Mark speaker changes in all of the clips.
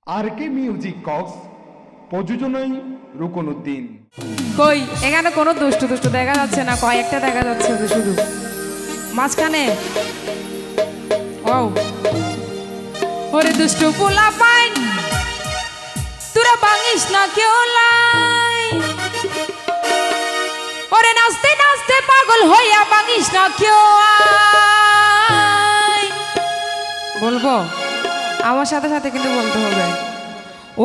Speaker 1: আর কে music Cox প্রযোজনায় রুকনউদ্দিন।
Speaker 2: কই এখানে কোনো দুষ্টু দুষ্টু দেখা যাচ্ছে না, কয়েকটা দেখা যাচ্ছে তো শুধু মাঝখানে। ও ওরে দুষ্টু পোলা পাইন তোরা ভাঙিস না কেউ লাই, ওরে নাচতে নাচতে পাগল হইয়া ভাঙিস না কেউ আই। বলবো আমার সাথে সাথে কিন্তু বলতে হবে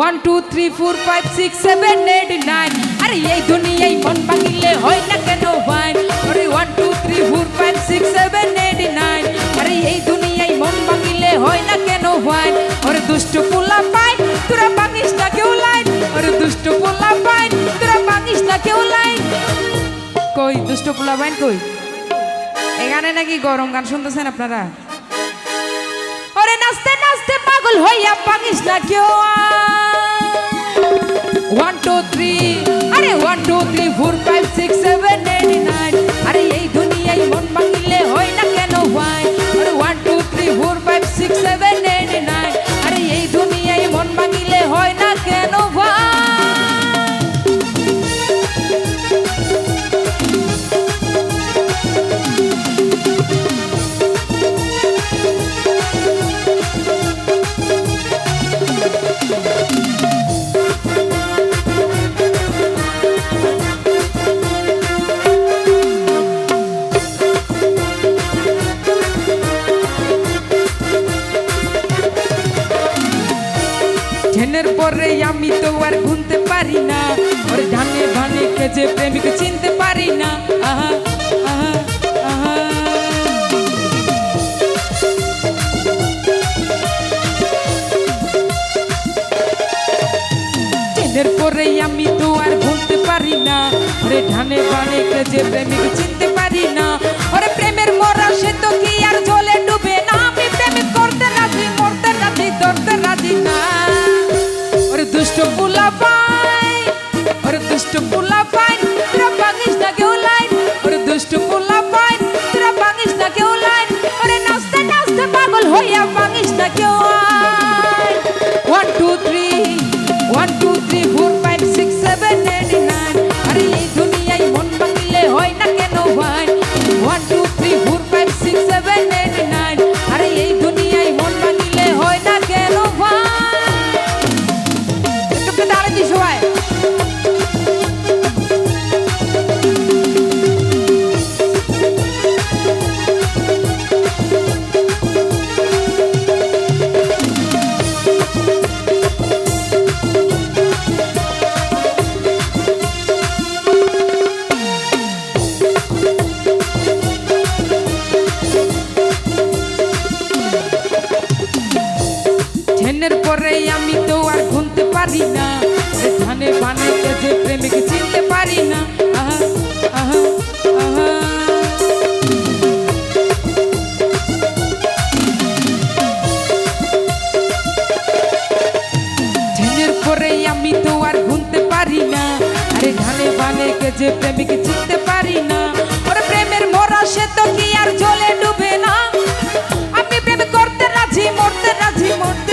Speaker 2: 1 2 3 4 5 6 7 8 9। আরে এই দুনিয়ায় মন ভাঙিলে হয় না কেন ভাই? আরে 1 2 3 4 5 6 7 8 9। আরে এই দুনিয়ায় মন ভাঙিলে হয় না কেন ভাই? আরে দুষ্ট পোলা পাই তোরা ভাঙিস না কেউ লাইন, আরে দুষ্ট পোলা পাই তোরা ভাঙিস না কেউ লাইন। কই দুষ্ট পোলা পাই কই? এখানে নাকি গরম গান শুনতেছেন আপনারা? ওরে নাচতে নাচতে পাগল হইয়া ভাঙিস না কেউ। 1 2 3 আরে 1 2 3 4 5 6 7 8 9। আরে এই দুনিয়ায় মন ভাঙিলে হয় না কেন ভাই? আরে 1 2 3 4 5 6 7 8 9। আরে এই দুনিয়ায় মন ভাঙিলে হয় না কেন ভাই? ঝেনের পরে আমি তো আর গুনতে পারি না, ওরে ধানে ধানে কেজে প্রেমিক চিনতে পারি না। আহা আহা আহা ঝেনের পরে আমি তো আর গুনতে পারি না, ওরে ধানে ধানে কেজে প্রেমিক চিনতে পারি না। ওরে প্রেমের মরা সে তো কি আর জলে ডুবে না, আমি প্রেমিক করতে রাজি মরতে রাজি ধরতে রাজি না। দুষ্ট পোলা পাই ওরে দুষ্ট পোলা পাই তোরা ভাঙিস না কেউ লাইন, ওরে দুষ্ট পোলা পাই তোরা ভাঙিস না কেউ লাইন। ওরে নাচতে নাচতে পাগল হইয়া ভাঙিস না কেউ আইন। 1 2 3 1 2 3 4 5 6 7 8 9। আরে এই দুনিয়ায় মন ভাঙিলে হয় না কেন ভাই? 1 2 3 4 5 6 7 8 9। আরে এই দুনিয়ায় মন ভাঙিলে হয় না কেন ভাই? সবাই ঝেনের পরে আমি তো আর গুনতে পারি না, ধানে বানে যে প্রেমিক চিনতে পারি না। আহা আহা আহা ঝেনের পরে আমি তো আর গুনতে পারি না, আরে ধানে বানে যে প্রেমিক চিনতে পারি না। ওরে প্রেমের মরা সে তো কি আর জলে ডুবে না, আমি প্রেম করতে রাজি মরতে রাজি মরতে